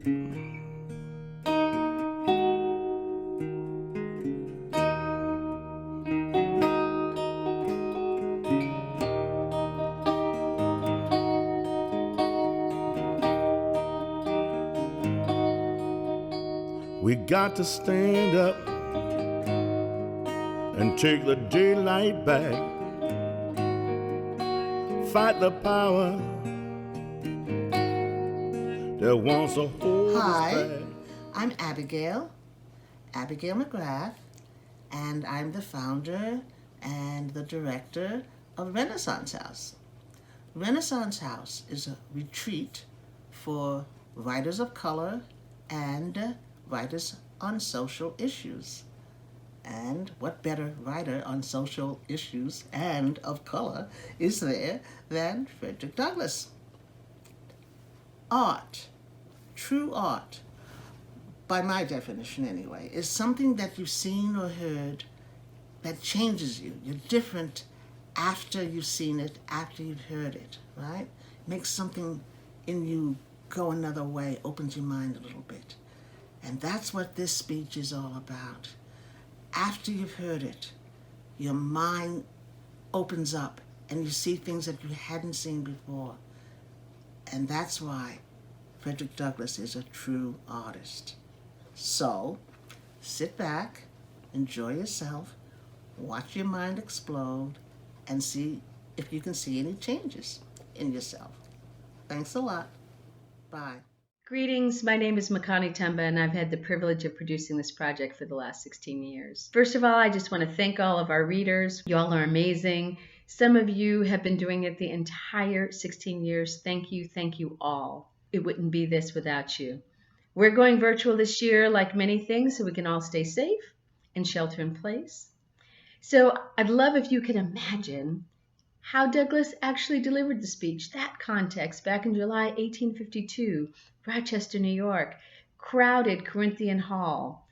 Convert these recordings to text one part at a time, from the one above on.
We got to stand up and take the daylight back. Fight the power that wants to hold us back. I'm Abigail McGrath, and I'm the founder and the director of Renaissance House. Renaissance House is a retreat for writers of color and writers on social issues. And what better writer on social issues and of color is there than Frederick Douglass? Art, true art, by my definition anyway, is something that you've seen or heard that changes you. You're different after you've seen it, after you've heard it, right? Makes something in you go another way, opens your mind a little bit. And that's what this speech is all about. After you've heard it, your mind opens up and you see things that you hadn't seen before. And that's why Frederick Douglass is a true artist. So, sit back, enjoy yourself, watch your mind explode, and see if you can see any changes in yourself. Thanks a lot. Bye. Greetings, my name is Makani Themba, and I've had the privilege of producing this project for the last 16 years. First of all, I just want to thank all of our readers. You all are amazing. Some of you have been doing it the entire 16 years. Thank you all. It wouldn't be this without you. We're going virtual this year, like many things, so we can all stay safe and shelter in place. So I'd love if you could imagine how Douglass actually delivered the speech, that context, back in July 1852, Rochester, New York, crowded Corinthian Hall,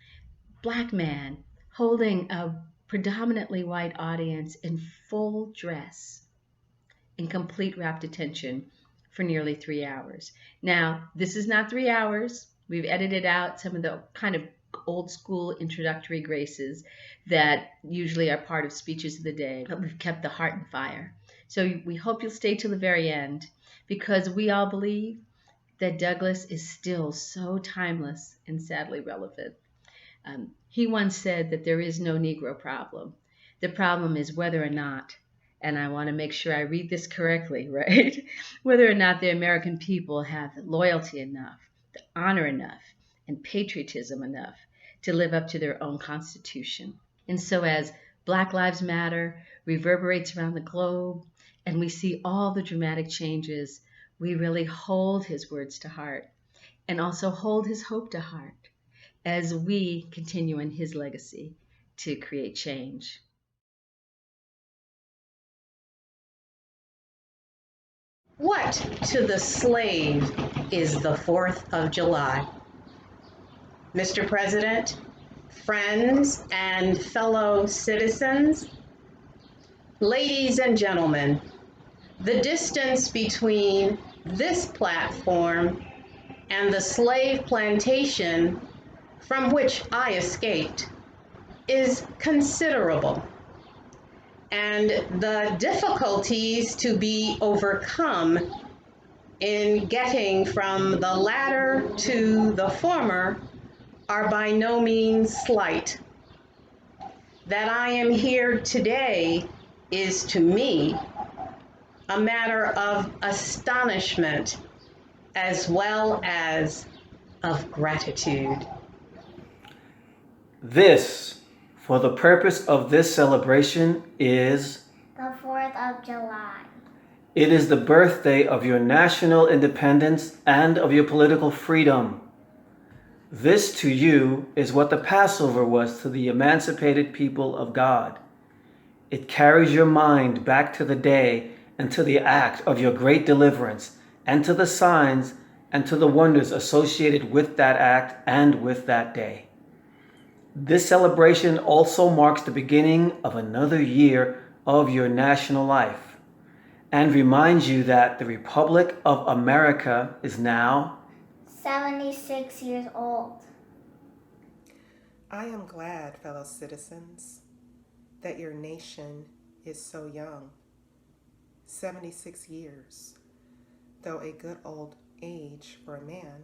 black man holding a predominantly white audience in full dress, in complete rapt attention for nearly 3 hours. Now, this is not 3 hours. We've edited out some of the kind of old school introductory graces that usually are part of speeches of the day, but we've kept the heart and fire. So we hope you'll stay till the very end, because we all believe that Douglass is still so timeless and sadly relevant. He once said that there is no Negro problem. The problem is whether or not, and I want to make sure I read this correctly, right? Whether or not the American people have loyalty enough, the honor enough, and patriotism enough to live up to their own Constitution. And so as Black Lives Matter reverberates around the globe, and we see all the dramatic changes, we really hold his words to heart and also hold his hope to heart as we continue in his legacy to create change. What to the slave is the 4th of July? Mr. President, friends, and fellow citizens, ladies and gentlemen, the distance between this platform and the slave plantation from which I escaped is considerable, and the difficulties to be overcome in getting from the latter to the former are by no means slight. That I am here today is to me a matter of astonishment as well as of gratitude. This, for the purpose of this celebration, is the 4th of July. It is the birthday of your national independence and of your political freedom. This to you is what the Passover was to the emancipated people of God. It carries your mind back to the day and to the act of your great deliverance, and to the signs and to the wonders associated with that act and with that day. This celebration also marks the beginning of another year of your national life, and reminds you that the Republic of America is now 76 years old. I am glad, fellow citizens, that your nation is so young. 76 years, though a good old age for a man,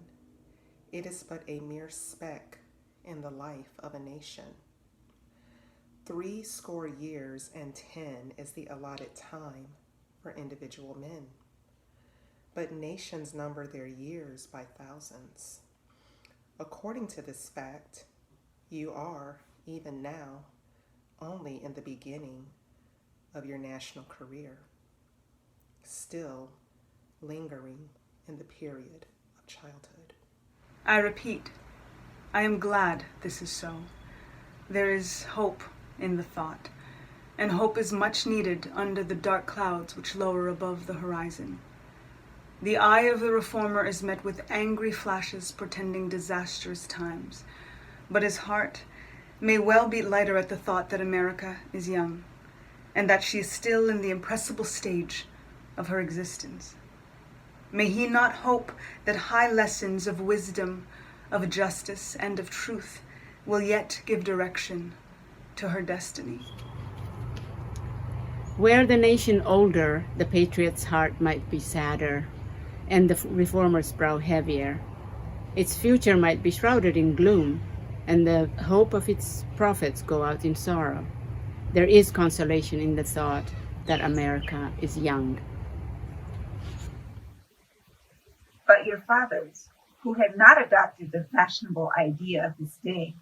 it is but a mere speck in the life of a nation. 70 years and 10 is the allotted time for individual men, but nations number their years by thousands. According to this fact, you are, even now, only in the beginning of your national career, still lingering in the period of childhood. I repeat, I am glad this is so. There is hope in the thought, and hope is much needed under the dark clouds which lower above the horizon. The eye of the reformer is met with angry flashes portending disastrous times, but his heart may well beat lighter at the thought that America is young, and that she is still in the impressible stage of her existence. May he not hope that high lessons of wisdom, of justice, and of truth will yet give direction to her destiny. Were the nation older, the patriot's heart might be sadder, and the reformer's brow heavier. Its future might be shrouded in gloom, and the hope of its prophets go out in sorrow. There is consolation in the thought that America is young. But your fathers, who had not adopted the fashionable idea of this day,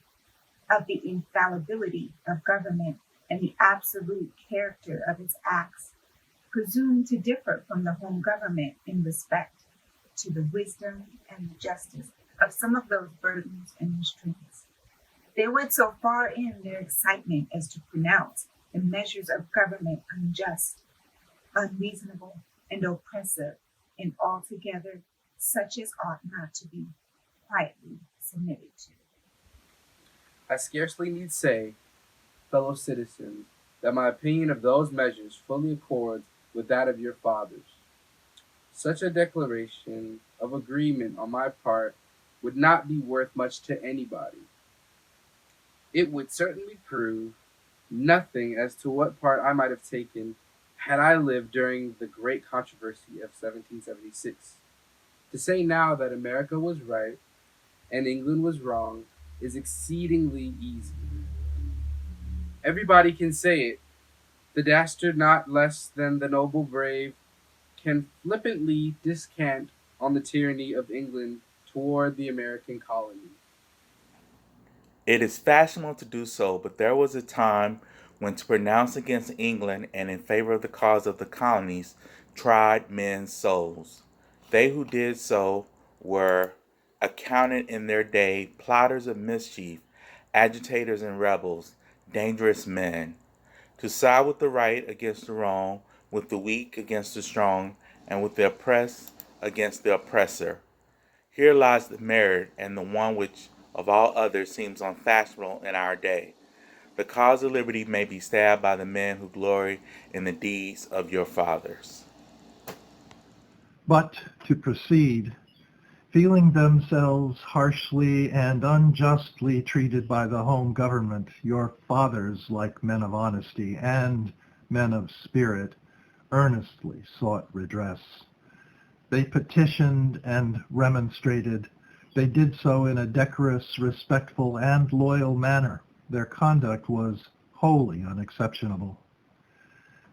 of the infallibility of government and the absolute character of its acts, presumed to differ from the home government in respect to the wisdom and the justice of some of those burdens and restraints. They went so far in their excitement as to pronounce the measures of government unjust, unreasonable, and oppressive, and altogether such as ought not to be quietly submitted to. I scarcely need say, fellow citizens, that my opinion of those measures fully accords with that of your fathers. Such a declaration of agreement on my part would not be worth much to anybody. It would certainly prove nothing as to what part I might have taken had I lived during the great controversy of 1776. To say now that America was right and England was wrong is exceedingly easy. Everybody can say it. The dastard not less than the noble brave can flippantly descant on the tyranny of England toward the American colony. It is fashionable to do so, but there was a time when to pronounce against England and in favor of the cause of the colonies tried men's souls. They who did so were accounted in their day plotters of mischief, agitators and rebels, dangerous men. To side with the right against the wrong, with the weak against the strong, and with the oppressed against the oppressor. Here lies the merit, and the one which of all others seems unfashionable in our day. The cause of liberty may be stabbed by the men who glory in the deeds of your fathers. But to proceed, feeling themselves harshly and unjustly treated by the home government, your fathers, like men of honesty and men of spirit, earnestly sought redress. They petitioned and remonstrated. They did so in a decorous, respectful, and loyal manner. Their conduct was wholly unexceptionable.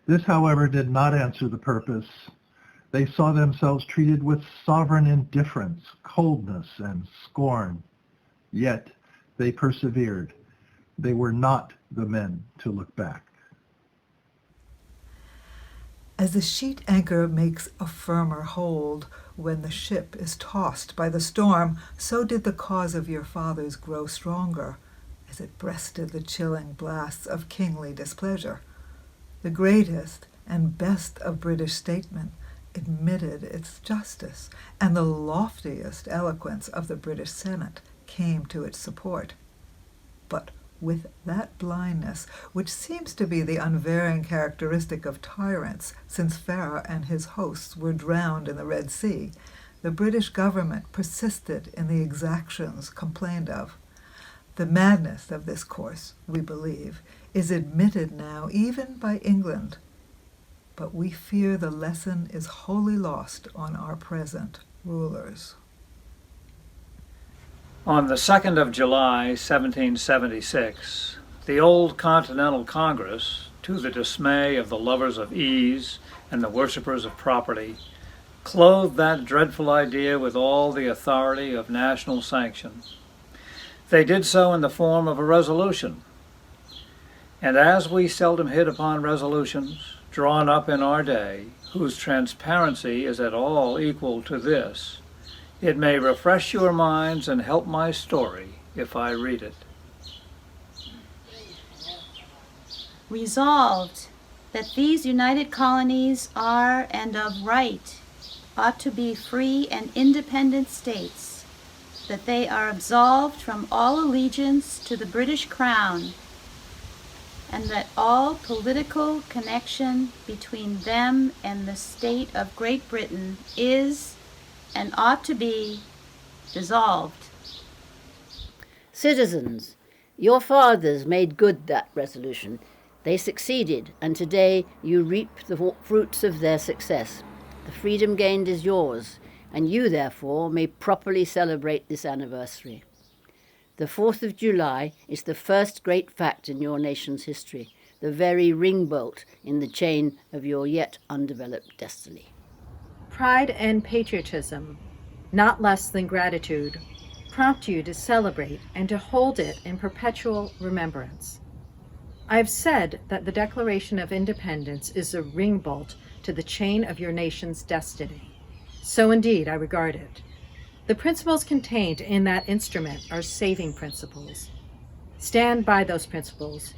This, however, did not answer the purpose. They saw themselves treated with sovereign indifference, coldness, and scorn. Yet they persevered. They were not the men to look back. As the sheet anchor makes a firmer hold when the ship is tossed by the storm, so did the cause of your fathers grow stronger as it breasted the chilling blasts of kingly displeasure. The greatest and best of British statesmen admitted its justice, and the loftiest eloquence of the British Senate came to its support. But with that blindness, which seems to be the unvarying characteristic of tyrants since Pharaoh and his hosts were drowned in the Red Sea, the British government persisted in the exactions complained of. The madness of this course, we believe, is admitted now even by England, but we fear the lesson is wholly lost on our present rulers. On the 2nd of July, 1776, the old Continental Congress, to the dismay of the lovers of ease and the worshippers of property, clothed that dreadful idea with all the authority of national sanction. They did so in the form of a resolution. And as we seldom hit upon resolutions drawn up in our day, whose transparency is at all equal to this, it may refresh your minds and help my story if I read it. Resolved that these united colonies are and of right ought to be free and independent states, that they are absolved from all allegiance to the British Crown, and that all political connection between them and the state of Great Britain is and ought to be dissolved. Citizens, your fathers made good that resolution. They succeeded, and today you reap the fruits of their success. The freedom gained is yours, and you, therefore, may properly celebrate this anniversary. The 4th of July is the first great fact in your nation's history, the very ring-bolt in the chain of your yet undeveloped destiny. Pride and patriotism, not less than gratitude, prompt you to celebrate and to hold it in perpetual remembrance. I have said that the Declaration of Independence is a ring-bolt to the chain of your nation's destiny. So indeed I regard it. The principles contained in that instrument are saving principles. Stand by those principles.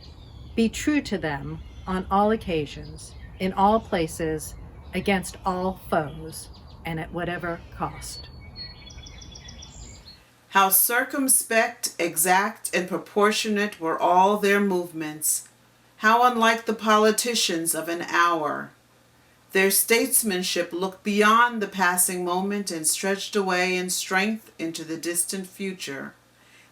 Be true to them on all occasions, in all places, against all foes, and at whatever cost. How circumspect, exact, and proportionate were all their movements. How unlike the politicians of an hour. Their statesmanship looked beyond the passing moment and stretched away in strength into the distant future.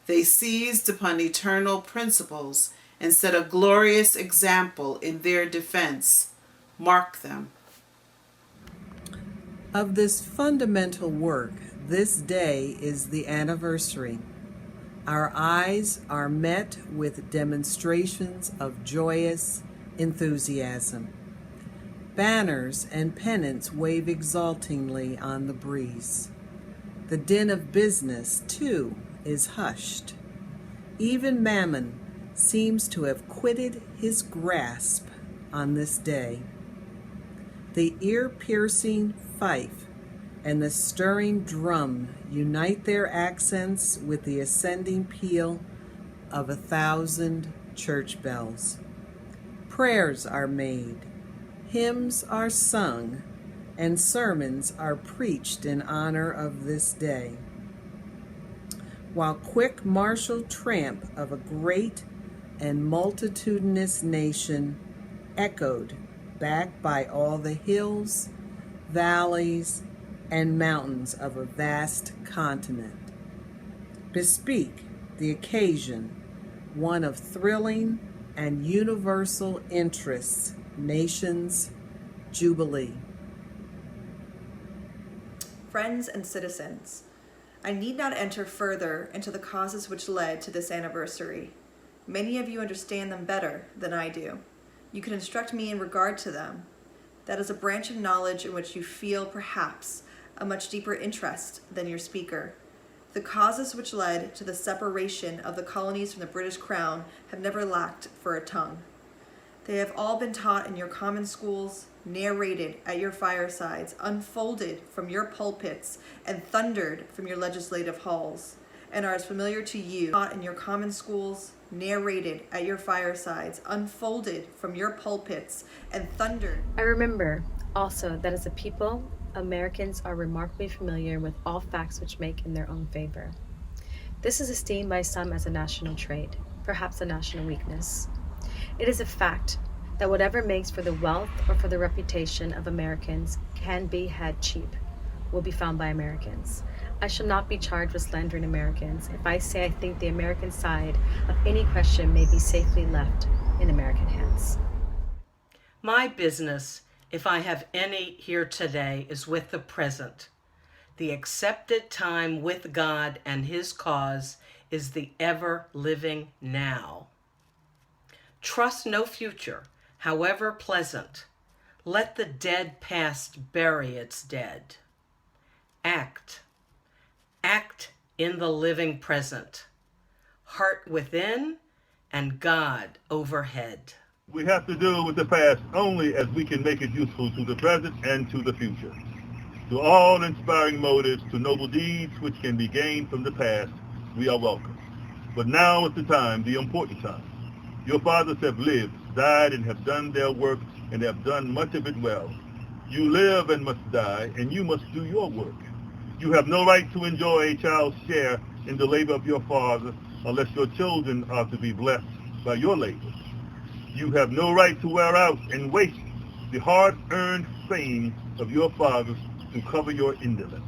They seized upon eternal principles and set a glorious example in their defense. Mark them. Of this fundamental work, this day is the anniversary. Our eyes are met with demonstrations of joyous enthusiasm. Banners and pennants wave exultingly on the breeze. The din of business, too, is hushed. Even Mammon seems to have quitted his grasp on this day. The ear-piercing fife and the stirring drum unite their accents with the ascending peal of 1,000 church bells. Prayers are made, hymns are sung, and sermons are preached in honor of this day. While quick martial tramp of a great and multitudinous nation echoed back by all the hills, valleys, and mountains of a vast continent, bespeak the occasion one of thrilling and universal interests, nation's jubilee. Friends and citizens, I need not enter further into the causes which led to this anniversary. Many of you understand them better than I do. You can instruct me in regard to them. That is a branch of knowledge in which you feel, perhaps, a much deeper interest than your speaker. The causes which led to the separation of the colonies from the British Crown have never lacked for a tongue. They have all been taught in your common schools, narrated at your firesides, unfolded from your pulpits, and thundered from your legislative halls, and are as familiar to you, taught in your common schools, narrated at your firesides, unfolded from your pulpits, and thundered. I remember also that as a people, Americans are remarkably familiar with all facts which make in their own favor. This is esteemed by some as a national trait, perhaps a national weakness. It is a fact that whatever makes for the wealth or for the reputation of Americans can be had cheap, will be found by Americans. I shall not be charged with slandering Americans if I say I think the American side of any question may be safely left in American hands. My business, if I have any here today, is with the present. The accepted time with God and His cause is the ever-living now. Trust no future, however pleasant. Let the dead past bury its dead. Act in the living present. Heart within and God overhead. We have to deal with the past only as we can make it useful to the present and to the future. To all inspiring motives, to noble deeds which can be gained from the past, we are welcome. But now is the time, the important time. Your fathers have lived, died, and have done their work, and have done much of it well. You live and must die, and you must do your work. You have no right to enjoy a child's share in the labor of your father unless your children are to be blessed by your labor. You have no right to wear out and waste the hard-earned fame of your fathers to cover your indolence.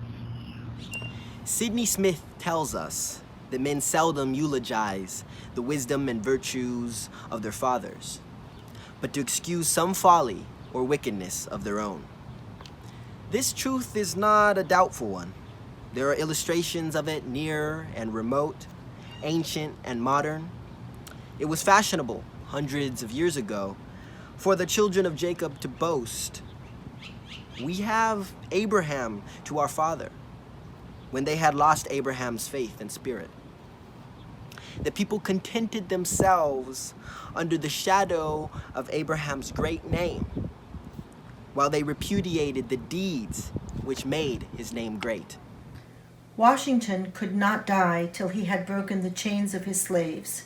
Sidney Smith tells us that men seldom eulogize the wisdom and virtues of their fathers, but to excuse some folly or wickedness of their own. This truth is not a doubtful one. There are illustrations of it near and remote, ancient and modern. It was fashionable hundreds of years ago for the children of Jacob to boast. We have Abraham to our father when they had lost Abraham's faith and spirit. The people contented themselves under the shadow of Abraham's great name, while they repudiated the deeds which made his name great. Washington could not die till he had broken the chains of his slaves,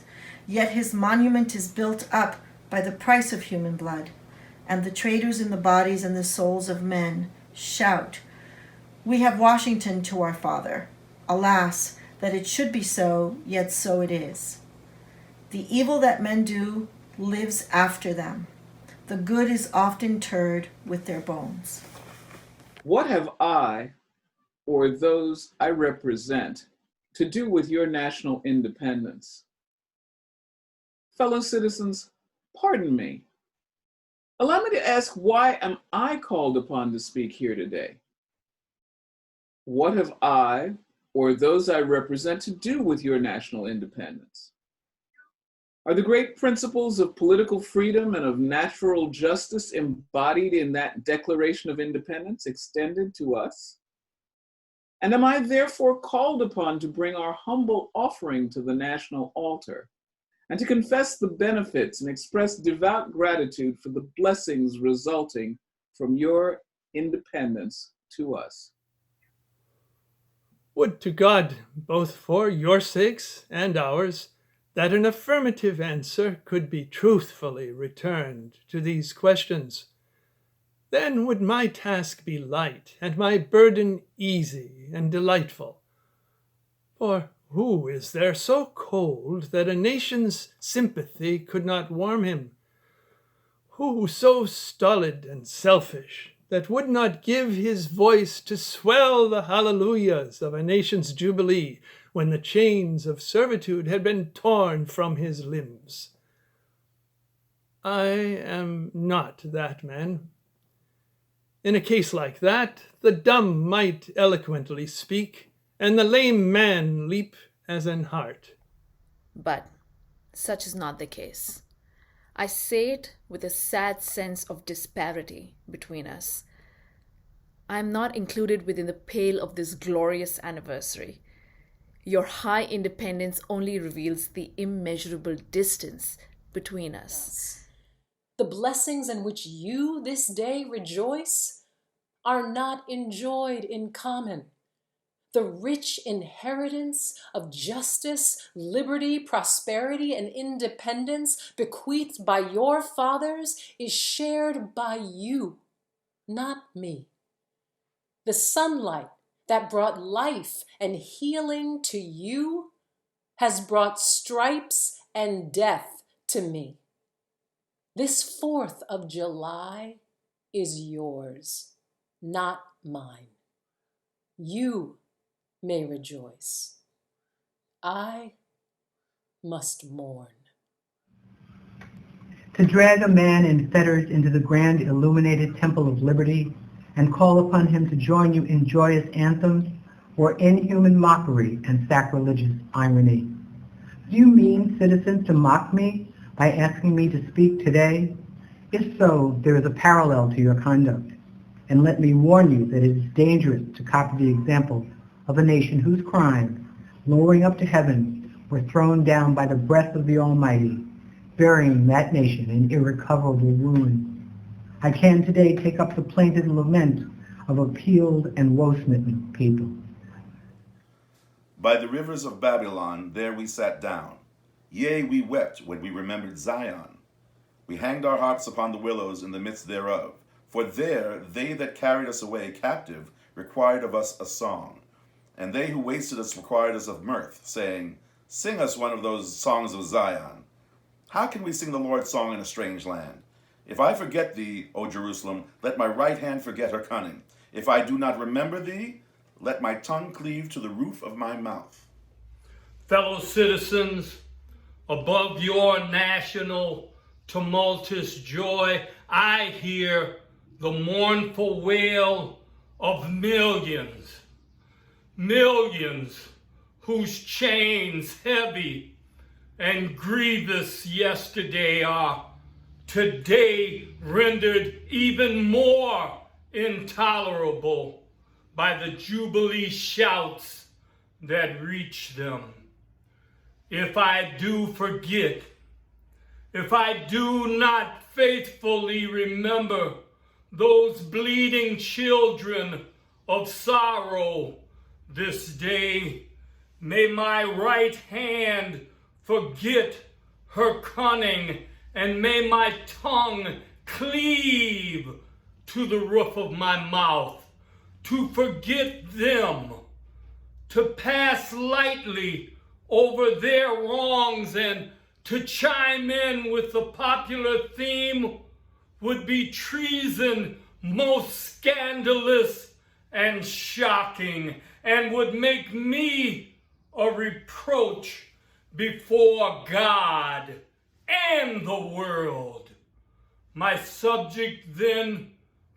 yet his monument is built up by the price of human blood, and the traders in the bodies and the souls of men shout, "We have Washington to our father." Alas, that it should be so, yet so it is. The evil that men do lives after them. The good is often interred with their bones. What have I, or those I represent, to do with your national independence? Fellow citizens, pardon me. Allow me to ask, why am I called upon to speak here today? What have I, or those I represent, to do with your national independence? Are the great principles of political freedom and of natural justice embodied in that Declaration of Independence extended to us? And am I therefore called upon to bring our humble offering to the national altar and to confess the benefits and express devout gratitude for the blessings resulting from your independence to us? Would to God, both for your sakes and ours, that an affirmative answer could be truthfully returned to these questions. Then would my task be light and my burden easy and delightful. For who is there so cold that a nation's sympathy could not warm him? Who so stolid and selfish that would not give his voice to swell the hallelujahs of a nation's jubilee when the chains of servitude had been torn from his limbs? I am not that man. In a case like that, the dumb might eloquently speak, and the lame man leap as an hart. But such is not the case. I say it with a sad sense of disparity between us. I am not included within the pale of this glorious anniversary. Your high independence only reveals the immeasurable distance between us. The blessings in which you this day rejoice are not enjoyed in common. The rich inheritance of justice, liberty, prosperity, and independence bequeathed by your fathers is shared by you, not me. The sunlight that brought life and healing to you has brought stripes and death to me. This 4th of July is yours, not mine. you may rejoice. I must mourn. To drag a man in fetters into the grand illuminated temple of liberty and call upon him to join you in joyous anthems or inhuman mockery and sacrilegious irony. Do you mean, citizens, to mock me by asking me to speak today? If so, there is a parallel to your conduct. And let me warn you that it is dangerous to copy the example of a nation whose crimes, lowering up to heaven, were thrown down by the breath of the Almighty, burying that nation in irrecoverable ruin. I can today take up the plaintive lament of a peeled and woe-smitten people. By the rivers of Babylon, there we sat down. Yea, we wept when we remembered Zion. We hanged our harps upon the willows in the midst thereof. For there they that carried us away captive required of us a song. And they who wasted us required us of mirth, saying, Sing us one of those songs of Zion. How can we sing the Lord's song in a strange land? If I forget thee, O Jerusalem, let my right hand forget her cunning. If I do not remember thee, let my tongue cleave to the roof of my mouth. Fellow citizens, above your national tumultuous joy, I hear the mournful wail of millions, millions whose chains heavy and grievous yesterday are today rendered even more intolerable by the jubilee shouts that reach them. If I do forget, if I do not faithfully remember those bleeding children of sorrow this day, may my right hand forget her cunning, and may my tongue cleave to the roof of my mouth, to forget them, to pass lightly over their wrongs, and to chime in with the popular theme would be treason most scandalous and shocking, and would make me a reproach before God and the world. My subject then,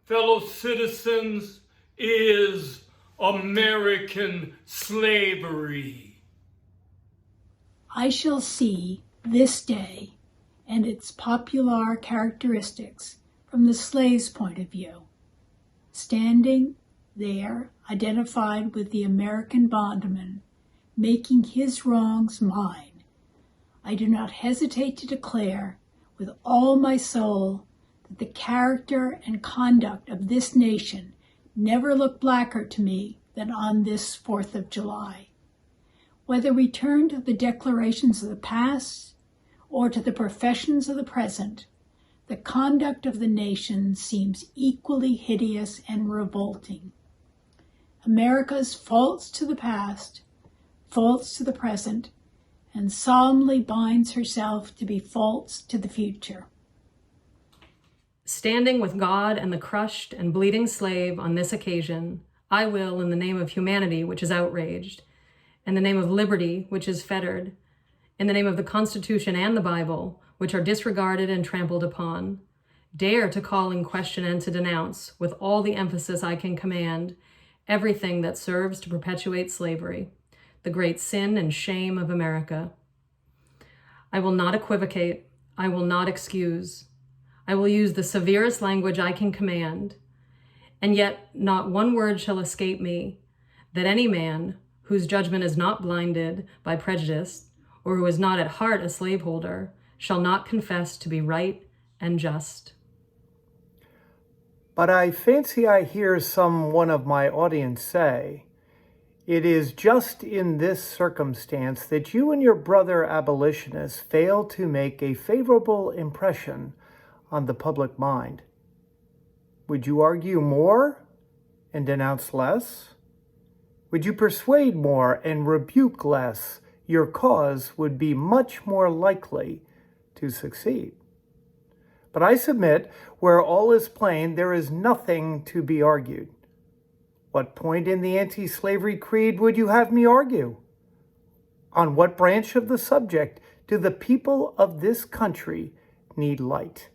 fellow citizens, is American slavery. I shall see this day and its popular characteristics from the slave's point of view. Standing there, identified with the American bondman, making his wrongs mine, I do not hesitate to declare with all my soul that the character and conduct of this nation never looked blacker to me than on this 4th of July. Whether we turn to the declarations of the past or to the professions of the present, the conduct of the nation seems equally hideous and revolting. America's faults to the past, faults to the present, and solemnly binds herself to be faults to the future. Standing with God and the crushed and bleeding slave on this occasion, I will, in the name of humanity, which is outraged, in the name of liberty, which is fettered, in the name of the Constitution and the Bible, which are disregarded and trampled upon, dare to call in question and to denounce, with all the emphasis I can command, everything that serves to perpetuate slavery, the great sin and shame of America. I will not equivocate. I will not excuse. I will use the severest language I can command, and yet not one word shall escape me that any man whose judgment is not blinded by prejudice or who is not at heart a slaveholder shall not confess to be right and just. But I fancy I hear some one of my audience say, it is just in this circumstance that you and your brother abolitionists fail to make a favorable impression on the public mind. Would you argue more and denounce less? Would you persuade more and rebuke less? Your cause would be much more likely to succeed. But I submit, where all is plain, there is nothing to be argued. What point in the anti-slavery creed would you have me argue? On what branch of the subject do the people of this country need light?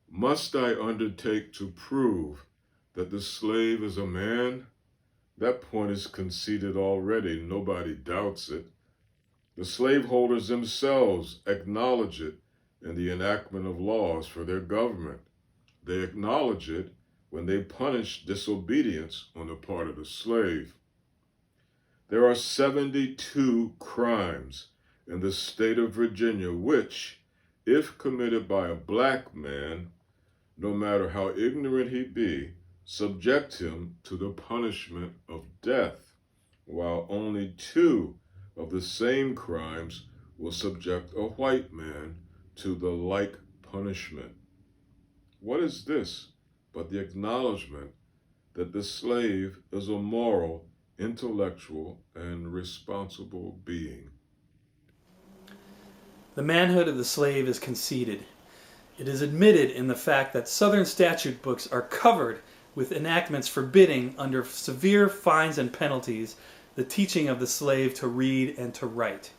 Must I undertake to prove that the slave is a man? That point is conceded already. Nobody doubts it. The slaveholders themselves acknowledge it in the enactment of laws for their government. They acknowledge it when they punish disobedience on the part of the slave. There are 72 crimes in the state of Virginia which, if committed by a black man, no matter how ignorant he be, subject him to the punishment of death, while only 2 of the same crimes will subject a white man to the like punishment. What is this but the acknowledgement that the slave is a moral, intellectual, and responsible being? The manhood of the slave is conceded. It is admitted in the fact that Southern statute books are covered with enactments forbidding, under severe fines and penalties, the teaching of the slave to read and to write.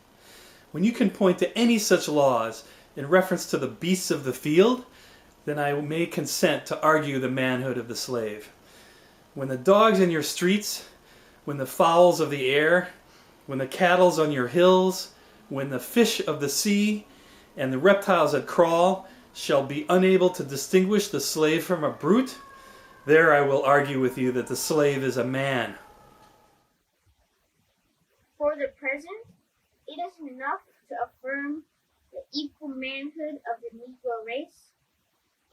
When you can point to any such laws in reference to the beasts of the field, then I may consent to argue the manhood of the slave. When the dogs in your streets, when the fowls of the air, when the cattle's on your hills, when the fish of the sea and the reptiles that crawl shall be unable to distinguish the slave from a brute, there I will argue with you that the slave is a man. For the present, it is enough to affirm the equal manhood of the Negro race.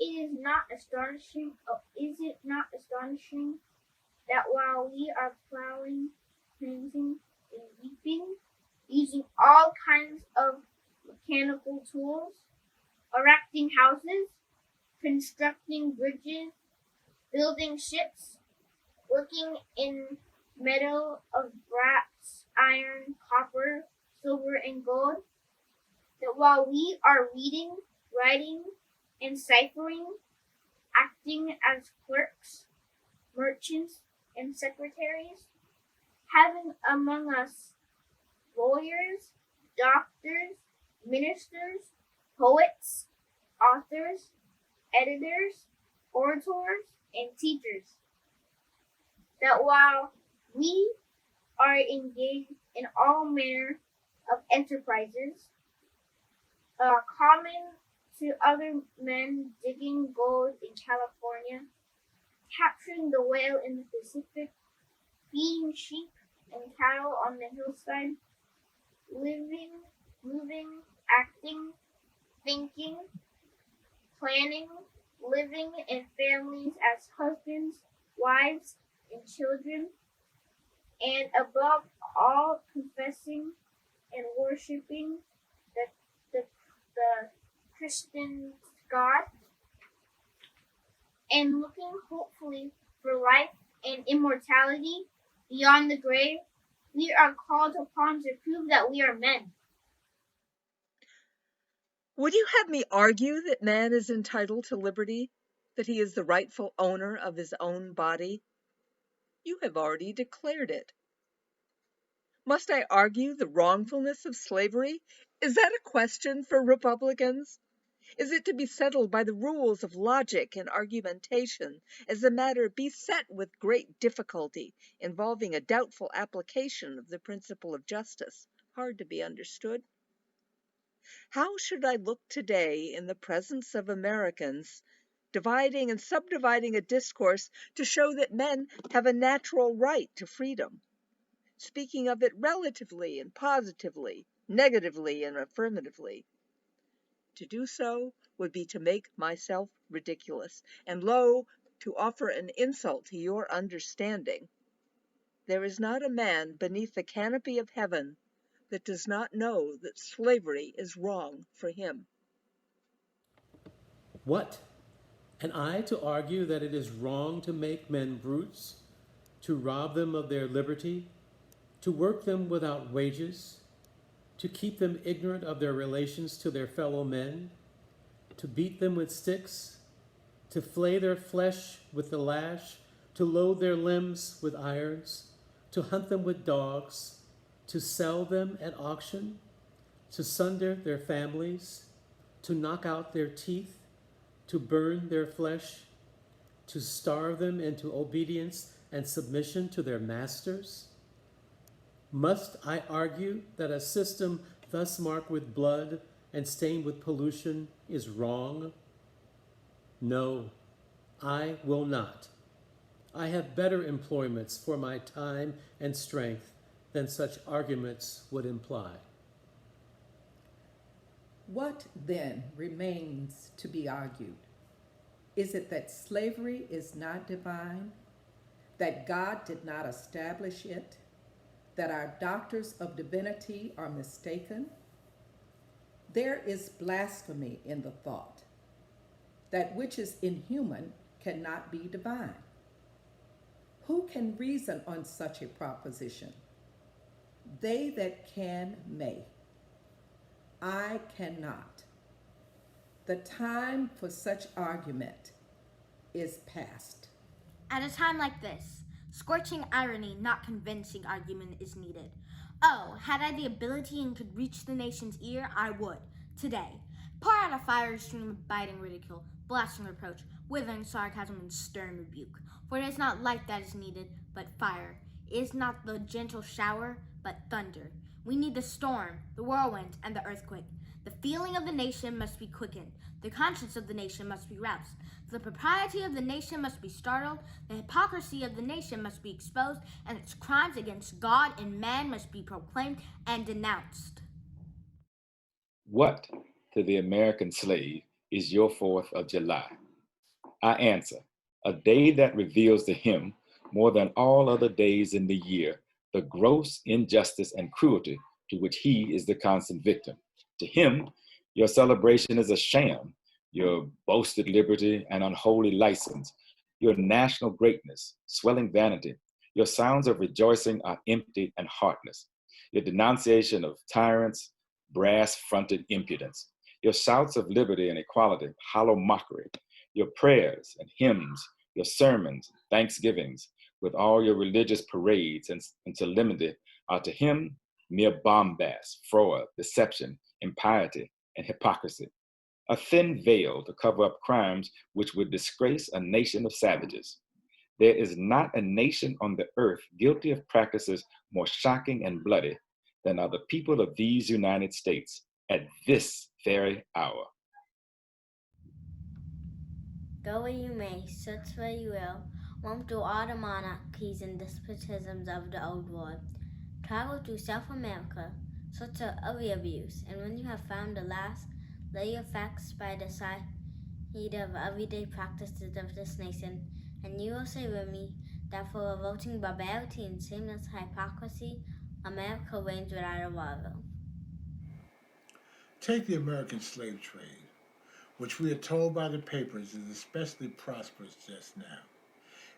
Is it not astonishing that while we are plowing, planting, and reaping, using all kinds of mechanical tools, erecting houses, constructing bridges, building ships, working in metal of brass, iron, copper, silver, and gold, that while we are reading, writing, and ciphering, acting as clerks, merchants, and secretaries, having among us lawyers, doctors, ministers, poets, authors, editors, orators, and teachers, that while we are engaged in all manner of enterprises, common to other men digging gold in California, capturing the whale in the Pacific, feeding sheep and cattle on the hillside, living, moving, acting, thinking, planning, living in families as husbands, wives, and children, and above all confessing and worshiping the Christian God, and looking hopefully for life and immortality beyond the grave, we are called upon to prove that we are men. Would you have me argue that man is entitled to liberty, that he is the rightful owner of his own body? You have already declared it. Must I argue the wrongfulness of slavery? Is that a question for Republicans? Is it to be settled by the rules of logic and argumentation, as a matter beset with great difficulty, involving a doubtful application of the principle of justice, hard to be understood? How should I look today in the presence of Americans, dividing and subdividing a discourse to show that men have a natural right to freedom, speaking of it relatively and positively, negatively and affirmatively? To do so would be to make myself ridiculous, and lo, to offer an insult to your understanding. There is not a man beneath the canopy of heaven that does not know that slavery is wrong for him. What? And I to argue that it is wrong to make men brutes, to rob them of their liberty, to work them without wages, to keep them ignorant of their relations to their fellow men, to beat them with sticks, to flay their flesh with the lash, to load their limbs with irons, to hunt them with dogs, to sell them at auction, to sunder their families, to knock out their teeth, to burn their flesh, to starve them into obedience and submission to their masters? Must I argue that a system thus marked with blood and stained with pollution is wrong? No, I will not. I have better employments for my time and strength than such arguments would imply. What then remains to be argued? Is it that slavery is not divine, that God did not establish it, that our doctors of divinity are mistaken? There is blasphemy in the thought. That which is inhuman cannot be divine. Who can reason on such a proposition? They that can may. I cannot. The time for such argument is past. At a time like this, scorching irony, not convincing argument is needed. Oh, had I the ability and could reach the nation's ear, I would, today, pour out a fiery stream of biting ridicule, blasting reproach, withering sarcasm, and stern rebuke. For it is not light that is needed, but fire. It is not the gentle shower, but thunder. We need the storm, the whirlwind, and the earthquake. The feeling of the nation must be quickened. The conscience of the nation must be roused. The propriety of the nation must be startled. The hypocrisy of the nation must be exposed, and its crimes against God and man must be proclaimed and denounced. What to the American slave is your 4th of July? I answer, a day that reveals to him, more than all other days in the year, the gross injustice and cruelty to which he is the constant victim. To him, your celebration is a sham, your boasted liberty an unholy license, your national greatness, swelling vanity, your sounds of rejoicing are empty and heartless, your denunciation of tyrants, brass-fronted impudence, your shouts of liberty and equality, hollow mockery, your prayers and hymns, your sermons, thanksgivings, with all your religious parades and solemnity are to him mere bombast, fraud, deception, impiety, and hypocrisy, a thin veil to cover up crimes which would disgrace a nation of savages. There is not a nation on the earth guilty of practices more shocking and bloody than are the people of these United States at this very hour. Go where you may, search where you will, roam through all the monarchies and despotisms of the old world. Travel through South America, search for every abuse, and when you have found the last, lay your facts by the side of everyday practices of this nation, and you will say with me that for revolting barbarity and shameless hypocrisy, America reigns without a rival. Take the American slave trade, which we are told by the papers is especially prosperous just now.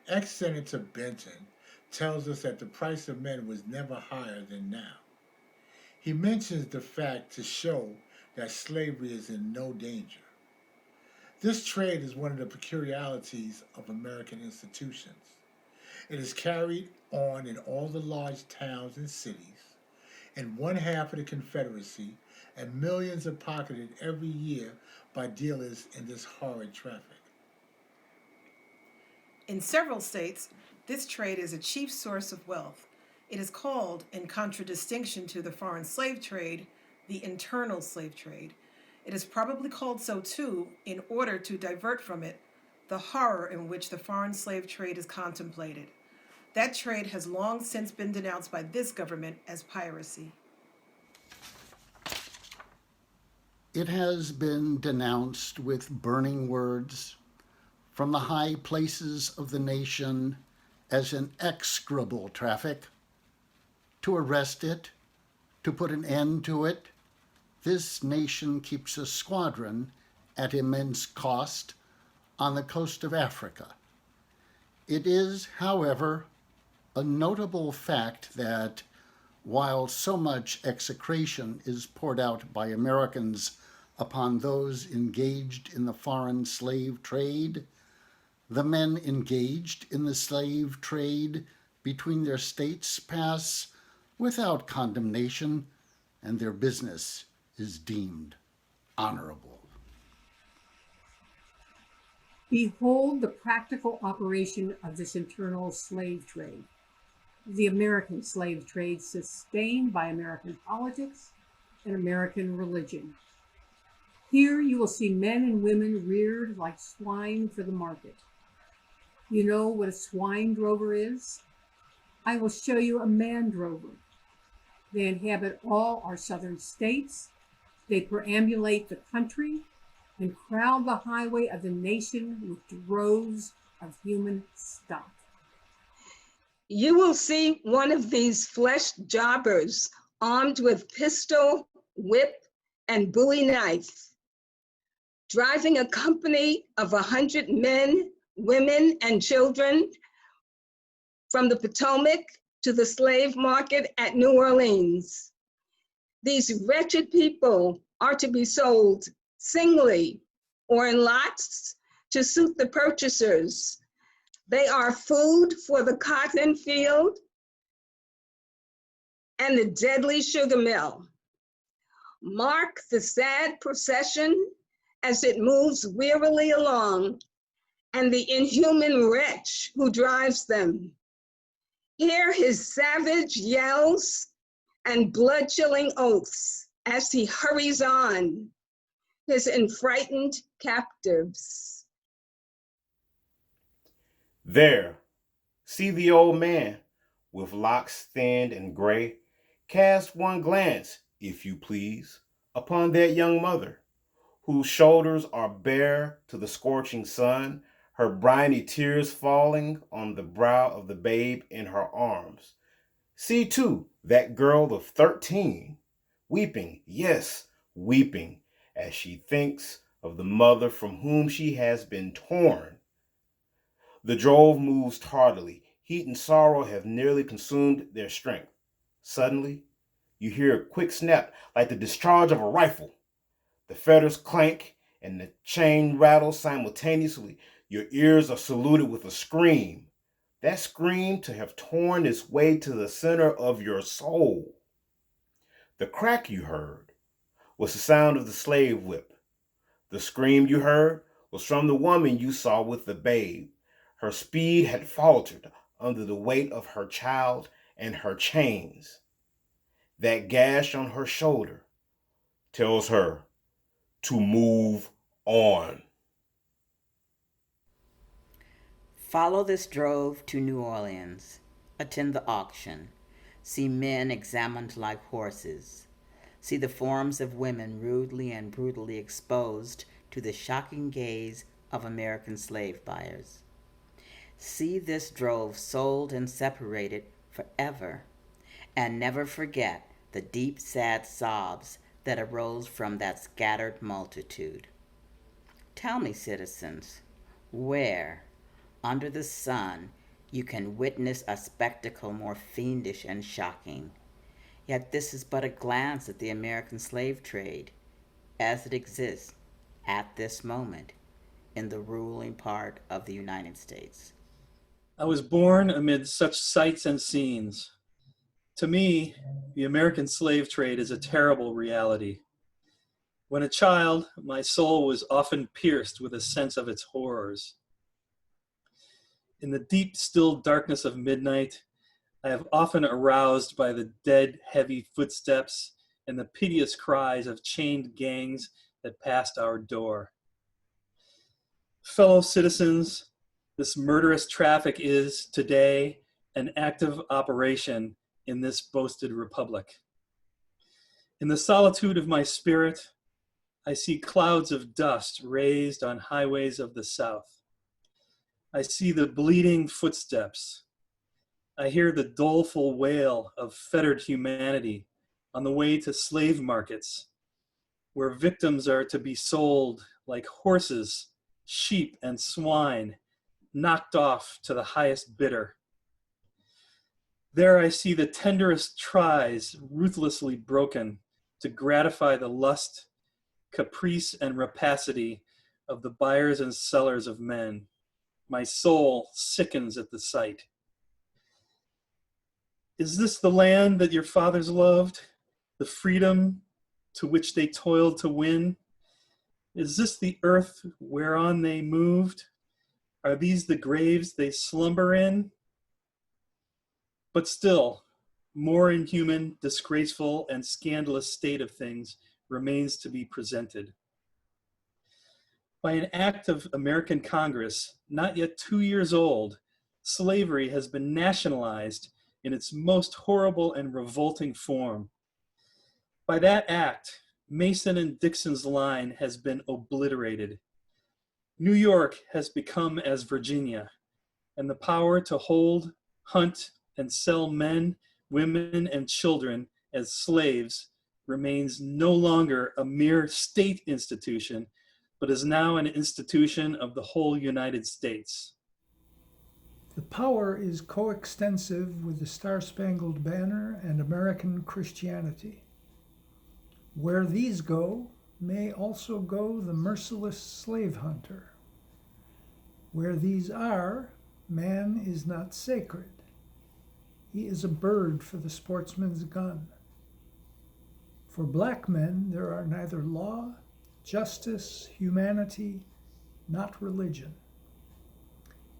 Ex-Senator Benton tells us that the price of men was never higher than now. He mentions the fact to show that slavery is in no danger. This trade is one of the peculiarities of American institutions. It is carried on in all the large towns and cities, in one half of the Confederacy, and millions are pocketed every year by dealers in this horrid traffic. In several states, this trade is a chief source of wealth. It is called, in contradistinction to the foreign slave trade, the internal slave trade. It is probably called so too in order to divert from it the horror in which the foreign slave trade is contemplated. That trade has long since been denounced by this government as piracy. It has been denounced with burning words from the high places of the nation as an execrable traffic. To arrest it, to put an end to it, this nation keeps a squadron at immense cost on the coast of Africa. It is, however, a notable fact that while so much execration is poured out by Americans upon those engaged in the foreign slave trade, The men engaged in the slave trade between their states pass without condemnation, and their business is deemed honorable. Behold the practical operation of this internal slave trade, the American slave trade sustained by American politics and American religion. Here you will see men and women reared like swine for the market. You know what a swine drover is? I will show you a man drover. They inhabit all our southern states. They perambulate the country and crowd the highway of the nation with droves of human stock. You will see one of these flesh jobbers armed with pistol, whip, and bowie knife, driving a company of 100 men, women, and children from the Potomac to the slave market at New Orleans. These wretched people are to be sold singly or in lots to suit the purchasers. They are food for the cotton field and the deadly sugar mill. Mark the sad procession as it moves wearily along, and the inhuman wretch who drives them. Hear his savage yells and blood-chilling oaths as he hurries on, his enfrightened captives. There, see the old man, with locks thinned and gray. Cast one glance, if you please, upon that young mother, whose shoulders are bare to the scorching sun, her briny tears falling on the brow of the babe in her arms. See, too, that girl of 13, weeping, yes, weeping, as she thinks of the mother from whom she has been torn. The drove moves tardily. Heat and sorrow have nearly consumed their strength. Suddenly, you hear a quick snap like the discharge of a rifle. The fetters clank and the chain rattles simultaneously. Your ears are saluted with a scream. That scream to have torn its way to the center of your soul. The crack you heard was the sound of the slave whip. The scream you heard was from the woman you saw with the babe. Her speed had faltered under the weight of her child and her chains. That gash on her shoulder tells her to move on. Follow this drove to New Orleans. Attend the auction. See men examined like horses. See the forms of women rudely and brutally exposed to the shocking gaze of American slave buyers. See this drove sold and separated forever, and never forget the deep, sad sobs that arose from that scattered multitude. Tell me, citizens, where, under the sun, you can witness a spectacle more fiendish and shocking. Yet this is but a glance at the American slave trade as it exists at this moment in the ruling part of the United States. I was born amid such sights and scenes. To me, the American slave trade is a terrible reality. When a child, my soul was often pierced with a sense of its horrors. In the deep, still darkness of midnight, I have often aroused by the dead, heavy footsteps and the piteous cries of chained gangs that passed our door. Fellow citizens, this murderous traffic is, today, an active operation in this boasted republic. In the solitude of my spirit, I see clouds of dust raised on highways of the South. I see the bleeding footsteps. I hear the doleful wail of fettered humanity on the way to slave markets, where victims are to be sold like horses, sheep, and swine, knocked off to the highest bidder. There I see the tenderest ties ruthlessly broken to gratify the lust, caprice, and rapacity of the buyers and sellers of men. My soul sickens at the sight. Is this the land that your fathers loved, the freedom to which they toiled to win? Is this the earth whereon they moved? Are these the graves they slumber in? But still, more inhuman, disgraceful, and scandalous state of things remains to be presented. By an act of American Congress, not yet 2 years old, slavery has been nationalized in its most horrible and revolting form. By that act, Mason and Dixon's line has been obliterated. New York has become as Virginia, and the power to hold, hunt, and sell men, women, and children as slaves remains no longer a mere state institution, but is now an institution of the whole United States. The power is coextensive with the Star-Spangled Banner and American Christianity. Where these go, may also go the merciless slave hunter. Where these are, man is not sacred. He is a bird for the sportsman's gun. For black men, there are neither law, justice, humanity, not religion.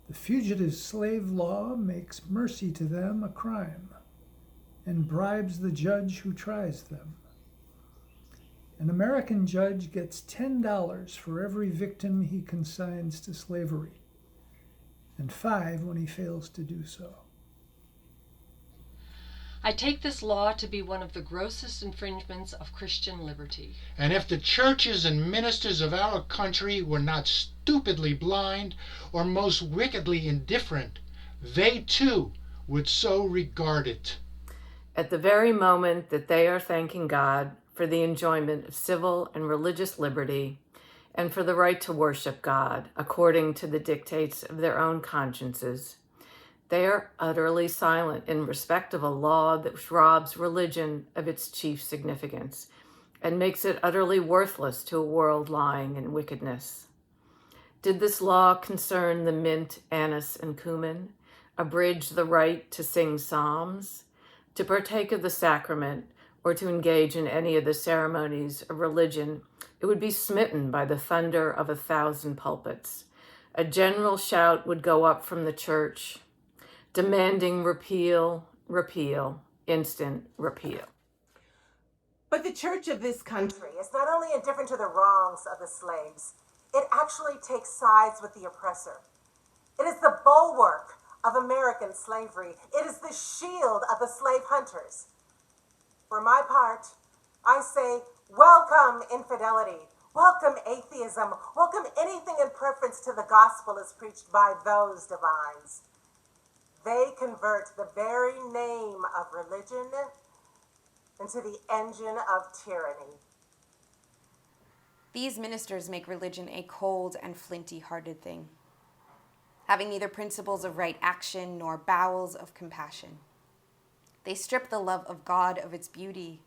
The fugitive slave law makes mercy to them a crime and bribes the judge who tries them. An American judge gets $10 for every victim he consigns to slavery, and 5 when he fails to do so. I take this law to be one of the grossest infringements of Christian liberty. And if the churches and ministers of our country were not stupidly blind or most wickedly indifferent, they too would so regard it. At the very moment that they are thanking God for the enjoyment of civil and religious liberty and for the right to worship God according to the dictates of their own consciences, they are utterly silent in respect of a law that robs religion of its chief significance and makes it utterly worthless to a world lying in wickedness. Did this law concern the mint, anise, and cumin, abridge the right to sing psalms, to partake of the sacrament, or to engage in any of the ceremonies of religion, it would be smitten by the thunder of 1,000 pulpits. A general shout would go up from the church, demanding repeal, repeal, instant repeal. But the church of this country is not only indifferent to the wrongs of the slaves, it actually takes sides with the oppressor. It is the bulwark of American slavery. It is the shield of the slave hunters. For my part, I say, welcome infidelity, welcome atheism, welcome anything in preference to the gospel as preached by those divines. They convert the very name of religion into the engine of tyranny. These ministers make religion a cold and flinty-hearted thing, having neither principles of right action nor bowels of compassion. They strip the love of God of its beauty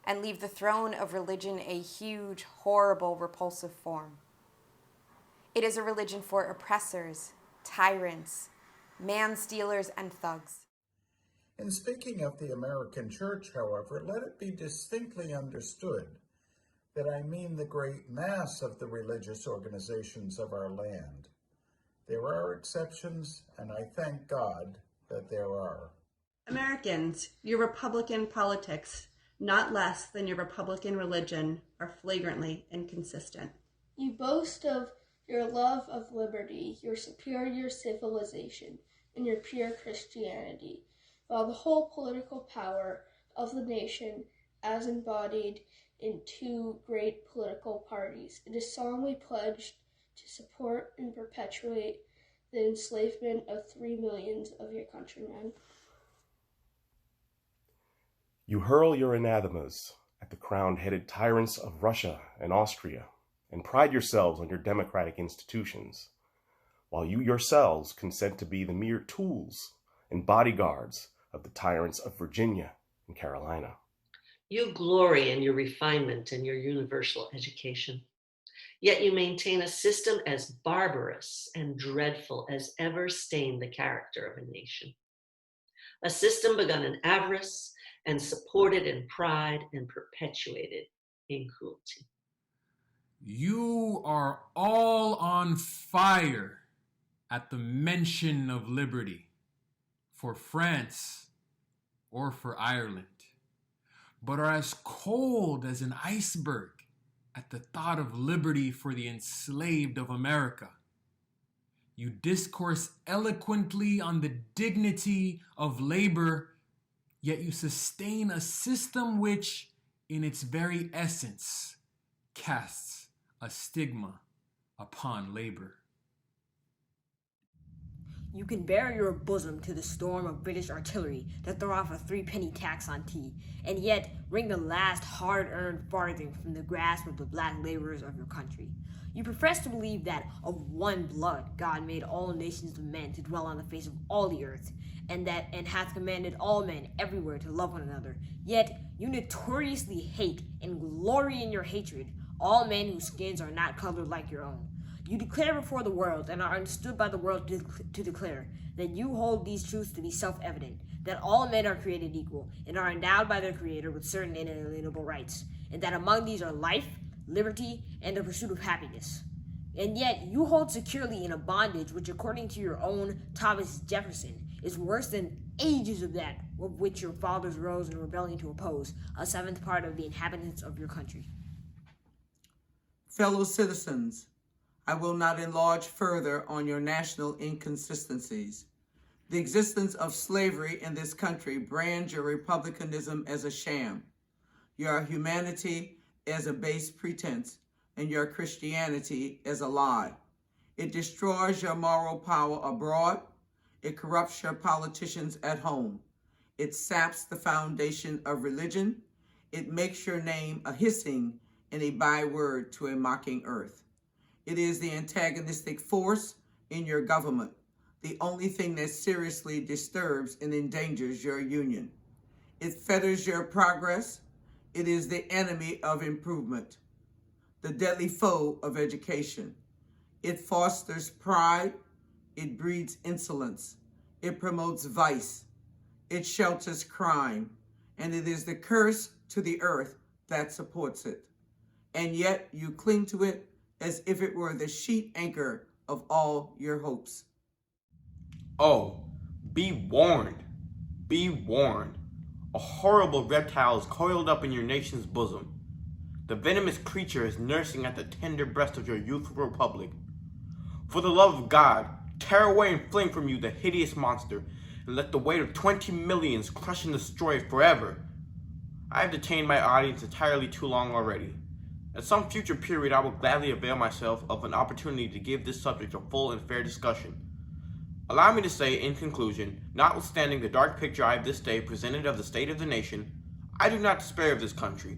and leave the throne of religion a huge, horrible, repulsive form. It is a religion for oppressors, tyrants, man-stealers, and thugs. In speaking of the American church, however, let it be distinctly understood that I mean the great mass of the religious organizations of our land. There are exceptions, and I thank God that there are. Americans, your Republican politics, not less than your Republican religion, are flagrantly inconsistent. You boast of your love of liberty, your superior civilization, and your pure Christianity, while the whole political power of the nation, as embodied in 2 great political parties, it is solemnly pledged to support and perpetuate the enslavement of 3 millions of your countrymen. You hurl your anathemas at the crown-headed tyrants of Russia and Austria, and pride yourselves on your democratic institutions, while you yourselves consent to be the mere tools and bodyguards of the tyrants of Virginia and Carolina. You glory in your refinement and your universal education. Yet you maintain a system as barbarous and dreadful as ever stained the character of a nation. A system begun in avarice and supported in pride and perpetuated in cruelty. You are all on fire at the mention of liberty for France or for Ireland, but are as cold as an iceberg at the thought of liberty for the enslaved of America. You discourse eloquently on the dignity of labor, yet you sustain a system which, in its very essence, casts a stigma upon labor. You can bare your bosom to the storm of British artillery to throw off a 3-penny tax on tea, and yet wring the last hard-earned farthing from the grasp of the black laborers of your country. You profess to believe that of one blood God made all nations of men to dwell on the face of all the earth, and hath commanded all men everywhere to love one another. Yet you notoriously hate and glory in your hatred all men whose skins are not colored like your own. You declare before the world, and are understood by the world to declare, that you hold these truths to be self-evident, that all men are created equal, and are endowed by their Creator with certain inalienable rights, and that among these are life, liberty, and the pursuit of happiness. And yet you hold securely in a bondage which, according to your own Thomas Jefferson, is worse than ages of that of which your fathers rose in rebellion to oppose a 7th part of the inhabitants of your country. Fellow citizens, I will not enlarge further on your national inconsistencies. The existence of slavery in this country brands your republicanism as a sham, your humanity as a base pretense, and your Christianity as a lie. It destroys your moral power abroad. It corrupts your politicians at home. It saps the foundation of religion. It makes your name a hissing and a byword to a mocking earth. It is the antagonistic force in your government, the only thing that seriously disturbs and endangers your union. It fetters your progress. It is the enemy of improvement, the deadly foe of education. It fosters pride. It breeds insolence. It promotes vice. It shelters crime. And it is the curse to the earth that supports it. And yet you cling to it as if it were the sheet anchor of all your hopes. Oh, be warned. Be warned. A horrible reptile is coiled up in your nation's bosom. The venomous creature is nursing at the tender breast of your youthful republic. For the love of God, tear away and fling from you the hideous monster, and let the weight of 20 millions crush and destroy it forever. I have detained my audience entirely too long already. At some future period, I will gladly avail myself of an opportunity to give this subject a full and fair discussion. Allow me to say, in conclusion, notwithstanding the dark picture I have this day presented of the state of the nation, I do not despair of this country.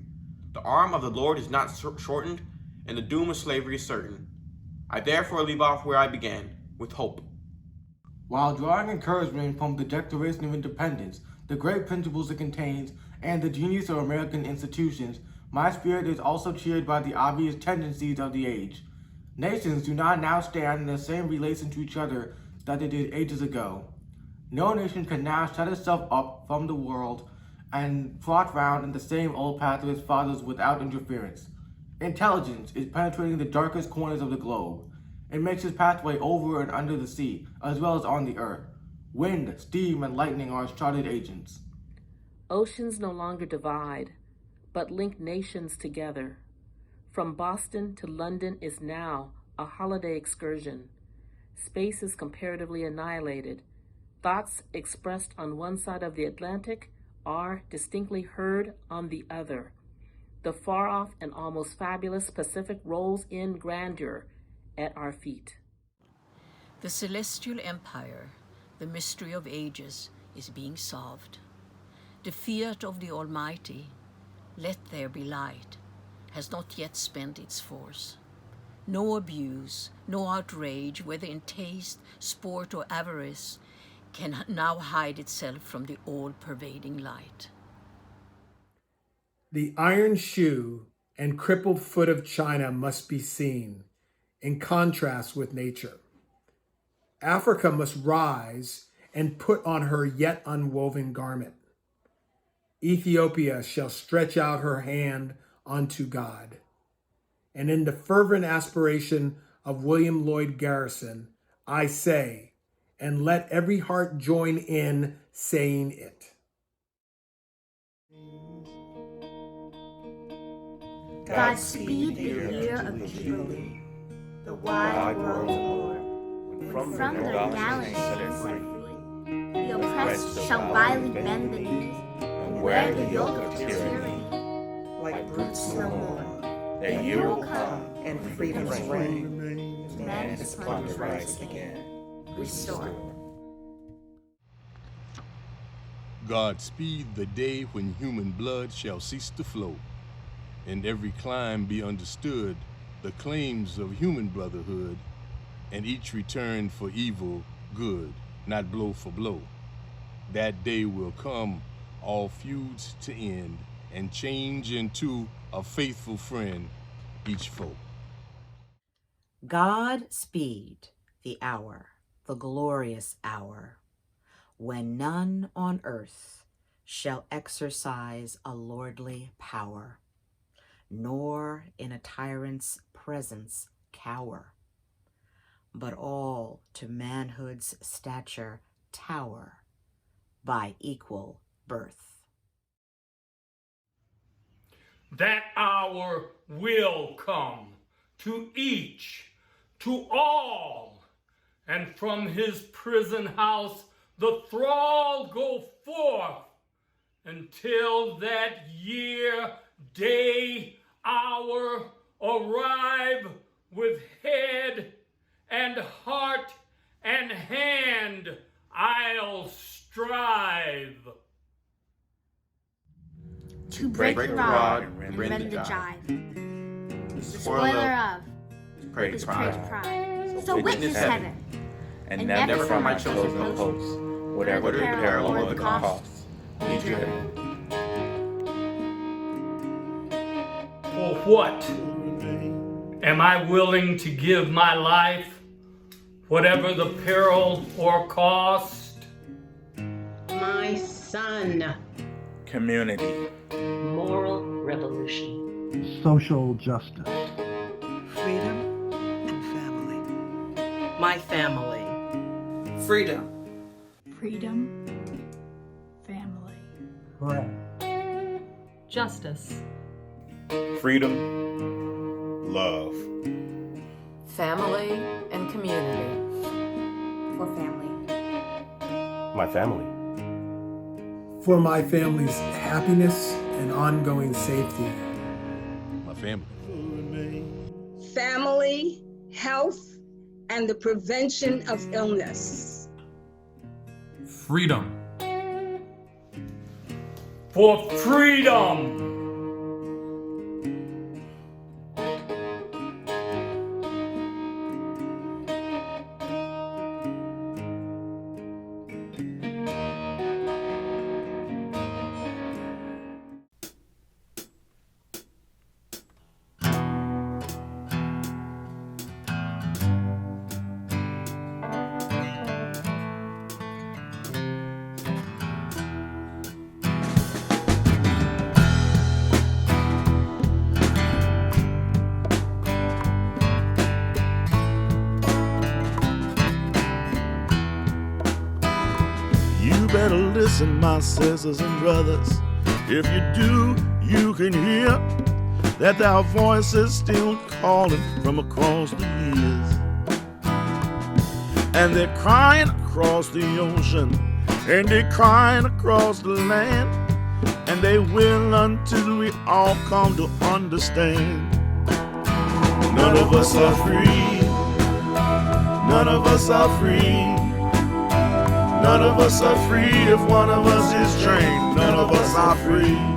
The arm of the Lord is not shortened, and the doom of slavery is certain. I therefore leave off where I began, with hope. While drawing encouragement from the Declaration of Independence, the great principles it contains, and the genius of American institutions, my spirit is also cheered by the obvious tendencies of the age. Nations do not now stand in the same relation to each other that they did ages ago. No nation can now shut itself up from the world and trot round in the same old path of its fathers without interference. Intelligence is penetrating the darkest corners of the globe. It makes its pathway over and under the sea, as well as on the earth. Wind, steam, and lightning are its charted agents. Oceans no longer divide, but link nations together. From Boston to London is now a holiday excursion. Space is comparatively annihilated. Thoughts expressed on one side of the Atlantic are distinctly heard on the other. The far-off and almost fabulous Pacific rolls in grandeur at our feet. The celestial empire, the mystery of ages, is being solved. The fiat of the Almighty, let there be light, has not yet spent its force. No abuse, no outrage, whether in taste, sport, or avarice, can now hide itself from the all-pervading light. The iron shoe and crippled foot of China must be seen in contrast with nature. Africa must rise and put on her yet unwoven garment. Ethiopia shall stretch out her hand unto God. And in the fervent aspiration of William Lloyd Garrison, I say, and let every heart join in saying it. Godspeed the year of Jubilee, the wide world o'er. When from their galaxies set free, the oppressed shall vilely bend the knee, and wear the yoke of tyranny, like brutes no more. That year will come, and freedom's reign, man his plunder rise again, restored. Godspeed the day when human blood shall cease to flow, and every clime be understood the claims of human brotherhood, and each return for evil good, not blow for blow. That day will come, all feuds to end, and change into a faithful friend each foe. God speed the hour, the glorious hour, when none on earth shall exercise a lordly power, nor in a tyrant's presence cower, but all to manhood's stature tower by equal birth. That hour will come to each, to all, and from his prison house the thrall go forth, until that year, day, hour arrive, with head and heart and hand I'll strive. To break the rod and rend the jive, the spoiler of praise pride. So witness heaven, and never from my chosen host, whatever the peril or the cost, be driven. For what? Am I willing to give my life, whatever the peril or cost? My son. Community. Moral revolution. Social justice. Freedom and family. My family. Freedom. Freedom. Family. Bread. Justice. Freedom. Love. Family and community. For family. My family. For my family's happiness and ongoing safety. My family. Family, health, and the prevention of illness. Freedom. For freedom. Better listen, my sisters and brothers. If you do, you can hear that our voice is still calling from across the years. And they're crying across the ocean, and they're crying across the land, and they will until we all come to understand. None of us are free. None of us are free. None of us are free if one of us is trained. None of us are free.